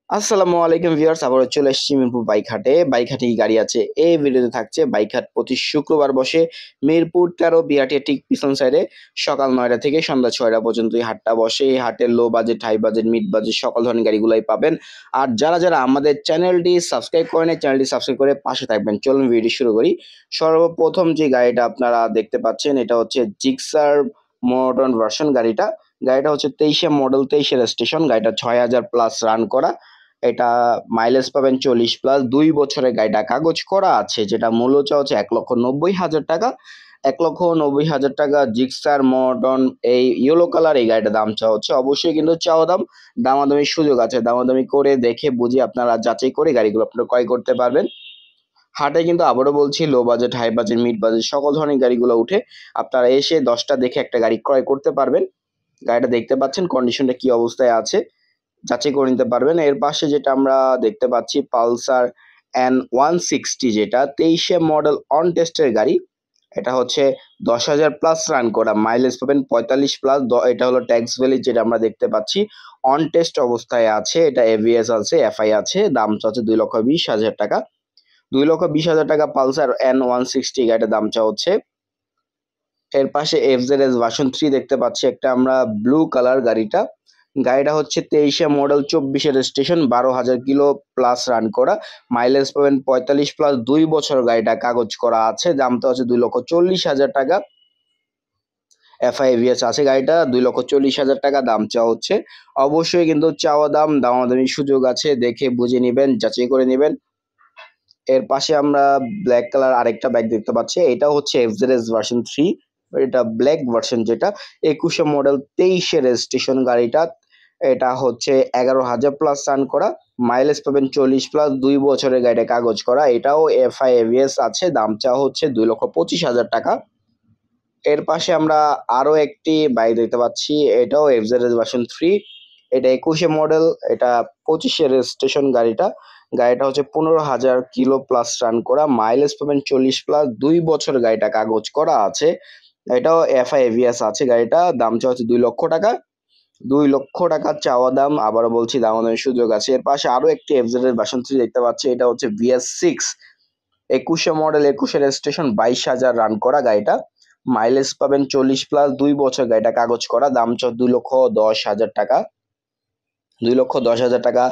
আসসালামু আলাইকুম ভিউয়ার্স, আবারও চলে এসেছি মিরপুর বাইক হাটে। বাইক হাটে কি গাড়ি আছে? এই ভিডিওতে থাকছে বাইক হাট প্রতি শুক্রবার বসে মিরপুর ১৩ বিআরটিএর ঠিক পিছন সাইডে সকাল ৯টা থেকে সন্ধ্যা ৬টা পর্যন্ত এই হাটটা বসে। এই হাটে low budget, high budget, mid budget সকল ধরনের গাড়িগুলাই পাবেন। আর যারা আমাদের চ্যানেলটি সাবস্ক্রাইব করেন নাই, চ্যানেলটি সাবস্ক্রাইব করে পাশে থাকবেন। চলুন ভিডিও শুরু করি। সর্বপ্রথম যে গাড়িটা আপনারা দেখতে পাচ্ছেন এটা হচ্ছে জিক্সার মডার্ন ভার্সন গাড়িটা। গাড়িটা হচ্ছে ২৩ এর মডেল, ২৩ এর রেজিস্ট্রেশন। গাড়িটা ৬,০০০ প্লাস রান করা। এটা মাইলেজ পাবেন ৪০ প্লাস, ২ বছরের গাড়িটা কাগজ করা আছে, যেটা মূল্য চাওয়া হচ্ছে ৳১,৯০,০০০। ৳১,৯০,০০০ জিক্সার মডার্ন এই ইয়েলো কালার এই গাড়িটার দাম চাওয়া হচ্ছে। অবশ্যই কিন্তু চাওয়া দাম, দামাদামির সুযোগ আছে। দামাদামি করে দেখে বুঝে আপনারা যাচাই করে গাড়িগুলো আপনারা ক্রয় করতে পারবেন। হাটে কিন্তু আবারও বলছি low budget, high budget, mid budget সকল ধরনের গাড়িগুলো উঠে। আপনারা এসে ১০ টা দেখে একটা গাড়ি ক্রয় করতে পারবেন। গাড়িটা দেখতে পাচ্ছেন কন্ডিশনটা কি অবস্থায় আছে, যাচাই করে নিতে পারবেন। এর পাশে যেটা আমরা দেখতে পাচ্ছি পালসার N160, যেটা ২৩ এর মডেল অন টেস্টের গাড়ি। এটা হচ্ছে ১০,০০০ প্লাস রান করা, মাইলেজ পাবেন ৪৫ প্লাস। এটা হলো ট্যাক্স ভ্যালি যেটা আমরা দেখতে পাচ্ছি। অন টেস্ট অবস্থায় আছে, এটা এবিএস আছে, এফআই আছে। দাম চাচ্ছে ৳২,২০,০০০। ৳২,২০,০০০ পালসার N160 গাড়িটার দাম চাওয়া হচ্ছে। এর পাশে এফজেডএস ভার্সন 3 দেখতে পাচ্ছি একটা আমরা, ব্লু কালার গাড়িটা। গাড়িটা হচ্ছে ২৩ এর মডেল, ২৪ এর রেজিস্ট্রেশন, ১২,০০০ কিলো প্লাস রান করা, মাইলেজ পাবেন ৪৫ প্লাস, ২ বছর গাড়িটা কাগজ করা আছে। দামটা হচ্ছে ৳২,৪০,০০০। এফআই এবিএস আছে গাড়িটা, ৳২,৪০,০০০ দাম চাওয়া হচ্ছে। অবশ্যই কিন্তু চাওয়া দাম, দামাদামির সুযোগ আছে, দেখে বুঝে নিবেন, যাচাই করে নিবেন। এর পাশে আমরা ব্ল্যাক কালার আরেকটা বাইক দেখতে পাচ্ছি। এটাও হচ্ছে এফজেডএস ভার্সন 3। এটা ব্ল্যাক ভার্সন, যেটা ২১ এর মডেল, ২৩ এর রেজিস্ট্রেশন গাড়িটা। এটা হচ্ছে ১১,০০০ প্লাস রান করা, মাইলেজ পাবেন ৪০ প্লাস, ২ বছরের গাড়িটা কাগজ করা। এটাও এফআই এবিএস আছে, দাম চাওয়া হচ্ছে ৳২,২৫,০০০। এর পাশে আমরা আরো একটি বাইক দেখতে পাচ্ছি। এটাও এফজেডএস ভার্সন 3। এটা ২১ এর মডেল, এটা ২৫ এর রেজিস্ট্রেশন গাড়িটা। গাড়িটা হচ্ছে ১৫,০০০ কিলো প্লাস রান করা, মাইলেজ পাবেন ৪০ প্লাস, ২ বছর গাড়িটা কাগজ করা আছে। এটাও এফআই এভিএস আছে গাড়িটা। দাম চাওয়া হচ্ছে ৳২,০০,০০০। ৳২,০০,০০০ চাওয়া দাম, আবারও বলছি দামাদামির সুযোগ আছে। এর পাশে আরো একটি এফজেডএস ভার্সন 3 দেখতে পাচ্ছি। এটা হচ্ছে VS6, ২১ এর মডেল, ২১ এর রেজিস্ট্রেশন, ২২,০০০ রান করা গাড়িটা। মাইলেজ পাবেন ৪০ প্লাস, ২ বছর গাড়িটা কাগজ করা। দাম চাওয়া ৳২,১০,০০০। ৳২,১০,০০০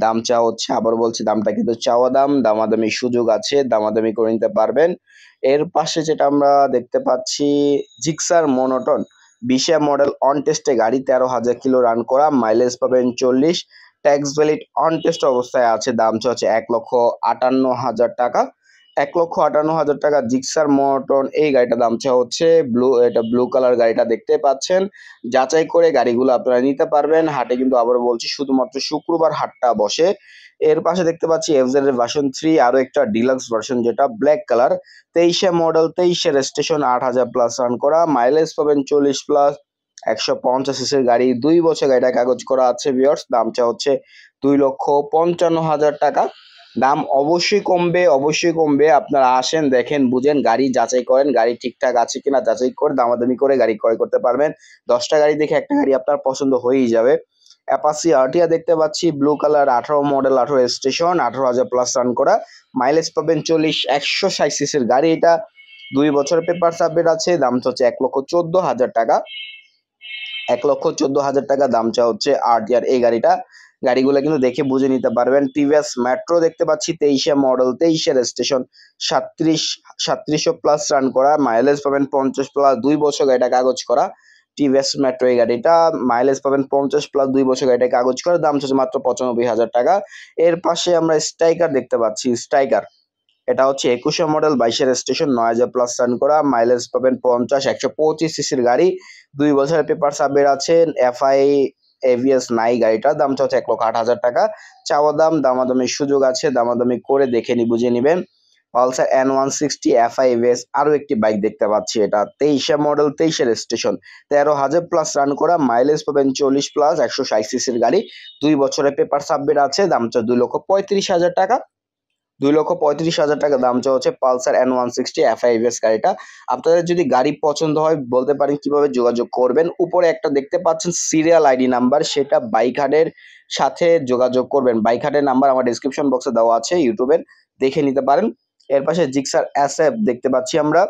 দাম চাওয়া হচ্ছে। আবারও বলছি দামটা কিন্তু চাওয়া দাম, দামাদামির সুযোগ আছে, দামাদামি করে নিতে পারবেন। এর পাশে যেটা আমরা দেখতে পাচ্ছি জিক্সার মনোটন, ২০ এর মডেল অন টেস্টে গাড়ি, ১৩,০০০ কিলো রান করা, মাইলেজ পাবেন ৪০, ট্যাক্স ভ্যালিড অন টেস্ট অবস্থায় আছে। দাম চাচ্ছে ৳১,৫৮,০০০। ৳১,৫৮,০০০ জিক্সার মনোটন এই গাড়িটার দাম চাওয়া হচ্ছে। এটা ব্লু কালার গাড়িটা দেখতে পাচ্ছেন। যাচাই করে গাড়িগুলো আপনারা নিতে পারবেন। হাটে কিন্তু আবারও বলছি শুধুমাত্র শুক্রবার হাটটা বসে। এর পাশে দেখতে পাচ্ছি এফজেড এর ভার্সন 3, আরো একটা ডিলাক্স ভার্সন, যেটা ব্ল্যাক কালার, ২৩ এর মডেল, ২৩ এর রেজিস্ট্রেশন, ৮,০০০ প্লাস রান করা, মাইলেজ পাবেন ৪০ প্লাস, ১৫০ সিসির গাড়ি, ২ বছর গাড়িটা কাগজ করা আছে ভিউয়ার্স। দাম চাওয়া হচ্ছে ৳২,৫৫,০০০। দাম অবশ্যই কমবে, অবশ্যই কমবে। আপনারা আসেন, দেখেন, বুঝেন, গাড়ি যাচাই করেন, গাড়ি ঠিকঠাক আছে কিনা যাচাই করে দামাদামি করে গাড়ি ক্রয় করতে পারবেন। ১০ টা গাড়ি দেখে একটা গাড়ি আপনার পছন্দ হয়েই যাবে। অ্যাপাচি আরটিআর দেখতে পাচ্ছি, blue colour, ১৮ model, ১৮ registration, ১৮,০০০ plus run করা, মাইলেজ পাবেন ৪০, ১৬০ সিসির গাড়ি এটা। ২ বছরের পেপারস আপডেট আছে। দাম হচ্ছে ৳১,১৪,০০০। ৳১,১৪,০০০ দাম চাওয়া হচ্ছে আরটিআর এই গাড়িটা। গাড়িগুলো কিন্তু দেখে বুঝে নিতে পারবেন। টিভিএস মেট্রো দেখতে পাচ্ছি, ২৩ এর মডেল, ২৩ এর রেজিস্ট্রেশন, ৩৭০০ প্লাস রান করা, মাইলেজ পাবেন ৫০ প্লাস, ২ বছর গাড়িটা কাগজ করা। টিভিএস মেট্রো এই গাড়িটা, মাইলেজ পাবেন ৫০ প্লাস, 2 বছর গাড়িটা কাগজ করা। দাম চাচ্ছে মাত্র ৳৯৫,০০০। এর পাশে আমরা স্ট্রাইকার দেখতে পাচ্ছি। স্ট্রাইকার এটা হচ্ছে ২১ এর মডেল, ২২ এর রেজিস্ট্রেশন, ৯,০০০ প্লাস রান করা, মাইলেজ পাবেন ৫০, ১২৫ সিসির গাড়ি, ২ বছরের পেপারস আপডেট আছে। এফআই এভিএস নাই গাড়িটার। দাম চাচ্ছে ৳১,০৮,০০০। চাওয়া দাম, দামাদামির সুযোগ আছে, দামাদামি করে দেখে বুঝে নিবেন। পালসার N160 এফআই এভিএস আরো একটি বাইক দেখতে পাচ্ছি। এটা ২৩ এর মডেল, ২৩ এর রেজিস্ট্রেশন, ১৩,০০০ প্লাস রান করা, মাইলেজ পাবেন ৪০ প্লাস, ১৬০ সিসির গাড়ি, ২ বছরের পেপারস আপডেট আছে। দাম চাচ্ছে ৳২,৩৫,০০০। 2,35,000 টাকা দাম চাওয়া হচ্ছে পালসার N160 FIVS গাড়িটা। আপনাদের যদি গাড়ি পছন্দ হয় বলতে পারেন কিভাবে যোগাযোগ করবেন। উপরে একটা দেখতে পাচ্ছেন সিরিয়াল আইডি নাম্বার, সেটা বাইক হাটের সাথে যোগাযোগ করবেন। বাইক হাটের নাম্বার আমার ডেসক্রিপশন বক্সে দেওয়া আছে, ইউটিউবের দেখে নিতে পারেন। এর পাশে জিক্সার SF দেখতে পাচ্ছি আমরা,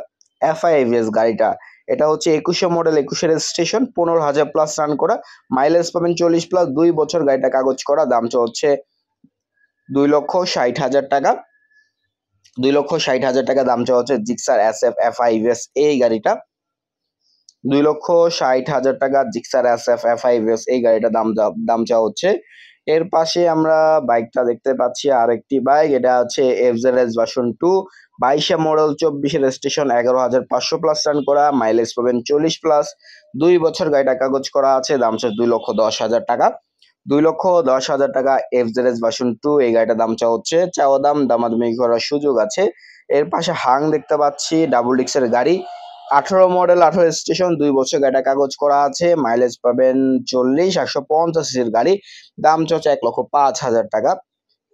FIVS গাড়িটা। এটা হচ্ছে 21 মডেল, 21 রেজিস্ট্রেশন, 15,000 প্লাস রান করা, মাইলেজ পাবেন 40 প্লাস, 2 বছর গাড়িটা কাগজ করা। দাম হচ্ছে 2,60,000 টাকা। 2,60,000 টাকা দাম চাওয়া হচ্ছে জিক্সার SF FIVS এই গাড়িটা। 2,60,000 টাকা জিক্সার SF FIVS এই গাড়িটা দাম চাওয়া হচ্ছে। এর পাশে আমরা বাইকটা দেখতে পাচ্ছি, আরেকটি বাইক, এটা হচ্ছে FZS version 2, 22 model, 24 registration, 11,500 plus run করা, মাইলেজ পাবেন 40 প্লাস, 2 বছর গাড়িটা কাগজ করা আছে। দাম হচ্ছে 2,10,000 টাকা। 2,10,000 টাকা FZS ভার্সন 2 এই গাড়িটার দাম হচ্ছে। চাওয়া দাম, দামাদামি করার সুযোগ আছে। এর পাশে হাং দেখতে পাচ্ছি, ডাবল ডিক্সের গাড়ি, 18 মডেল, 18 রেজিস্ট্রেশন, 2 বছর গাড়িটা কাগজ করা আছে, মাইলেজ পাবেন 40, 850 সিসির গাড়ি। দাম হচ্ছে 1,05,000 টাকা।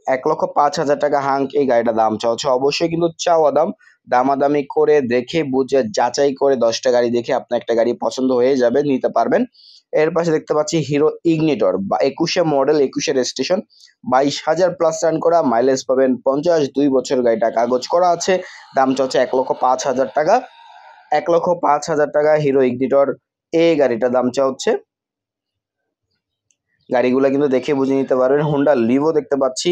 1,05,000 টাকা হাঙ্ক এই গাড়িটার দাম হচ্ছে। অবশ্যই কিন্তু চাওয়া দাম, দামাদামি করে দেখে বুঝে যাচাই করে 10টা গাড়ি দেখে আপনার একটা গাড়ি পছন্দ হয়ে যাবে, নিতে পারবেন। এর পাশে দেখতে পাচ্ছি hero ignitor, 21 model, 21 registration, 22,000 plus run করা, মাইলেজ পাবেন 50, 2 বছর গাড়িটা কাগজ করা আছে। দাম হচ্ছে 1,05,000 টাকা। 1,05,000 টাকা হিরো ইগনিটর এই গাড়িটার দাম হচ্ছে। গাড়িগুলো কিন্তু দেখে বুঝে নিতে পারবেন। হোন্ডা লিভো দেখতে পাচ্ছি,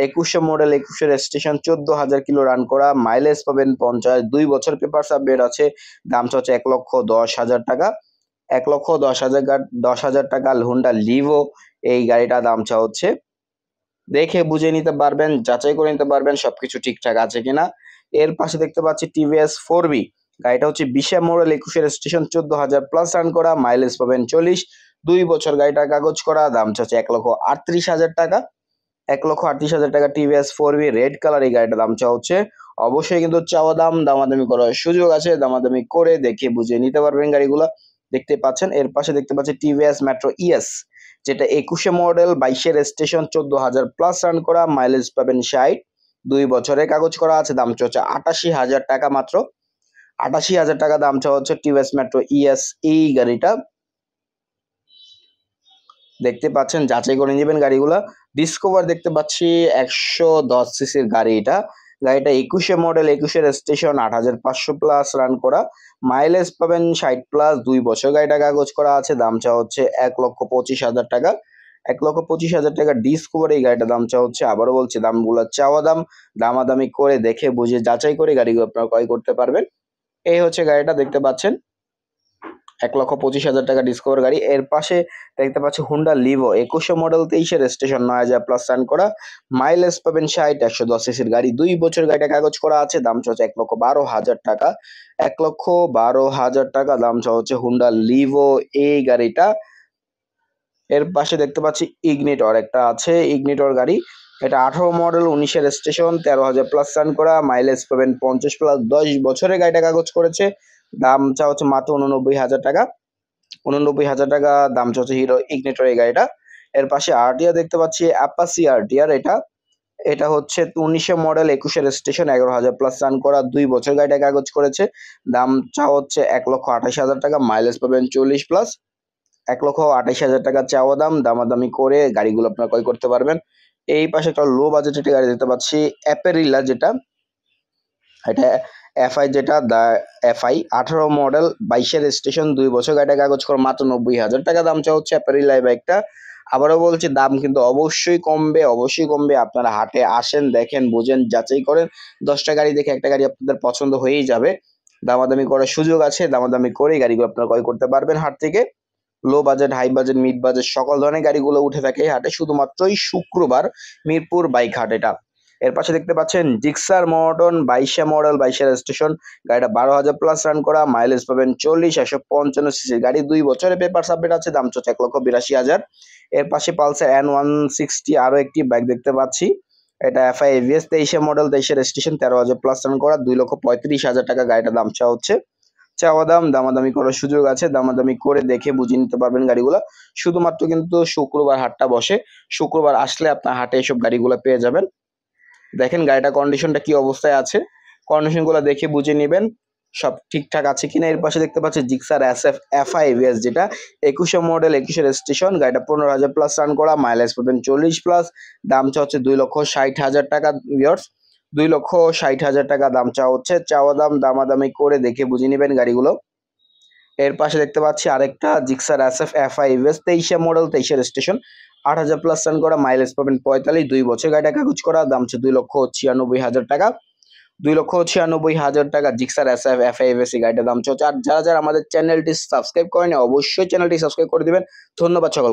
21 মডেল, 21 রেজিস্ট্রেশন, 14,000 কিলো রান করা, মাইলেজ পাবেন 50, 2 বছর পেপার আপডেট আছে। দাম হচ্ছে 1,10,000 টাকা। 1,10,000 টাকা হোন্ডা লিভো এই গাড়িটা দাম হচ্ছে। দেখে বুঝে নিতে পারবেন, যাচাই করে নিতে পারবেন সবকিছু ঠিকঠাক আছে কিনা। এর পাশে দেখতে পাচ্ছি TVS 4B, গাড়িটা হচ্ছে 20 মডেল, 21 রেজিস্ট্রেশন, 14,000 প্লাস রান করা, মাইলেজ পাবেন 40, 2 বছর গাড়িটা কাগজ করা। দাম হচ্ছে 1,38,000 টাকা। 1,38,000 টাকা TVS 4B রেড কালার এই গাড়িটার দাম হচ্ছে। অবশ্যই কিন্তু চাওয়া দাম, দামাদামি করার সুযোগ আছে, দামাদামি করে দেখে বুঝে নিতে পারবেন গাড়িগুলা, দেখতে পাচ্ছেন। এর পাশে দেখতে পাচ্ছি TVS মেট্রো ES, যেটা 21 মডেল, 22 রেজিস্ট্রেশন, 14,000 প্লাস রান করা, মাইলেজ পাবেন 60, 2 বছরের কাগজ করা আছে। দাম হচ্ছে 88,000 টাকা মাত্র। 88,000 টাকা দাম হচ্ছে TVS মেট্রো ES এই গাড়িটা, দেখতে পাচ্ছেন, যাচাই করে নেবেন গাড়িগুলা। ডিসকভার দেখতে পাচ্ছি, 110 সিসির গাড়ি এটা। গাড়িটা 21 মডেল, 21 রেজিস্ট্রেশন, 8,500 প্লাস রান করা, মাইলেজ পাবেন 60 প্লাস, 2 বছর গাড়িটা কাগজ করা আছে। দাম হচ্ছে 1,25,000 টাকা। 1,25,000 টাকা ডিসকভার এই গাড়িটার দাম হচ্ছে। আবারও বলছি, দামগুলো চাওয়া দাম, দামাদামি করে দেখে বুঝে যাচাই করে গাড়িগুলো আপনারা ক্রয় করতে পারবেন। এই হচ্ছে গাড়িটা, দেখতে পাচ্ছেন 1,25,000 টাকা ডিসকভার গাড়ি। এর পাশে দেখতে পাচ্ছি Honda Livo, 21 model, 23 registration, 9,000 plus run করা, মাইলেজ পাবেন 60, 110 সিসির গাড়ি, 2 বছর গাড়িটা কাগজ করা আছে। দাম হচ্ছে 1,12,000 টাকা। 1,12,000 টাকা দাম হচ্ছে হুন্ডা লিভো এই গাড়িটা। এর পাশে দেখতে পাচ্ছি ইগনিটর একটা আছে, ইগনিটর গাড়ি, এটা 18 মডেল, 19 রেজিস্ট্রেশন, 13,000 প্লাস রান করা, মাইলেজ পাবেন 50 প্লাস, 10 বছরের গাড়িটা কাগজ করেছে। দাম হচ্ছে মাত্র 89,000 টাকা। 89,000 টাকা দাম হচ্ছে হিরো ইগনিটর এই গাড়িটা। এর পাশে আরটিআর দেখতে পাচ্ছি, অ্যাপাচি আরটিআর, এটা হচ্ছে 19 মডেল, 21 রেজিস্ট্রেশন, 11,000 প্লাস রান করা, 2 বছর গাড়িটা কাগজ করেছে। দাম হচ্ছে 1,28,000 টাকা, মাইলেজ পাবেন 40 প্লাস। 1,28,000 টাকা চাওয়া দাম, দামাদামি করে গাড়িগুলো আপনারা ক্রয় করতে পারবেন। এই পাশে একটা লো বাজেটের গাড়ি দেখতে পাচ্ছি, অ্যাপেরিলা, যেটা এটা এফআই, যেটা এফআই 18 মডেল, 22 রেজিস্ট্রেশন, 2 বছর গাড়িটা কাগজ করে, মাত্র 90,000 টাকা দাম হচ্ছে অ্যাপেরিলা বাইকটা। আবারও বলছি, দাম কিন্তু অবশ্যই কমবে, অবশ্যই কমবে। আপনারা হাটে আসেন, দেখেন, বুঝেন, যাচাই করেন, 10টা গাড়ি দেখে একটা গাড়ি আপনাদের পছন্দ হয়েই যাবে। দামাদামি করার সুযোগ আছে, দামাদামি করে গাড়িগুলো আপনারা ক্রয় করতে পারবেন হাট থেকে। Low budget, high budget, mid budget সকল ধরনের গাড়িগুলো উঠে থাকে এই হাটে, শুধুমাত্রই শুক্রবার মিরপুর বাইক হাট এটা। এর পাশে দেখতে পাচ্ছেন জিক্সার মডন, 22 মডেল, 22 রেজিস্ট্রেশন, গাড়িটা 12,000 প্লাস রান করা, মাইলেজ পাবেন 40, 155 সিসির গাড়ি, 2 বছরের পেপার আপডেট আছে। দাম হচ্ছে 1,82,000। এর পাশে পালসার N160 আরো একটি বাইক দেখতে পাচ্ছি, এটা FI ABS, 23 model, 23 registration, 13,000 plus run করা, 2,35,000 টাকা গাড়িটার দাম হচ্ছে। চাওয়া দাম, দামাদামি করার সুযোগ আছে, দামাদামি করে দেখে বুঝে নিতে পারবেন গাড়িগুলো। শুধুমাত্র কিন্তু শুক্রবার হাটটা বসে, শুক্রবার আসলে আপনার হাটে এসব গাড়িগুলো পেয়ে যাবেন। দেখেন গাড়িটা কন্ডিশনটা কি অবস্থায় আছে, কন্ডিশনগুলো দেখে বুঝে নেবেন সব ঠিকঠাক আছে কিনা। এর পাশে দেখতে পাচ্ছি জিক্সার SF FI ABS, যেটা 21 মডেল, 21 রেজিস্ট্রেশন। গাড়িটা 15,000 প্লাস রান করা, মাইলেজ পাবেন 40 প্লাস। দাম চা হচ্ছে 2,60,000 টাকা ভিউয়ার্স, 2,60,000 টাকা দাম চা হচ্ছে। চাওয়া দাম দামাদামি করে দেখে বুঝে নেবেন গাড়িগুলো। এর পাশে দেখতে পাচ্ছি আরেকটা Gixxer SF FI ABS, 23 model, 23 registration, 8,000 plus run করা, মাইলেজ পাবেন 45, 2 বছর। গাড়িটা কাগজ করা, দাম হচ্ছে 2,96,000 টাকা, 2,96,000 টাকা জিক্সার SF FI ABS গাড়িটার দাম চলছে। আর যারা যারা আমাদের চ্যানেলটি সাবস্ক্রাইব করেনি অবশ্যই চ্যানেলটি সাবস্ক্রাইব করে দিবেন। ধন্যবাদ সকলকে।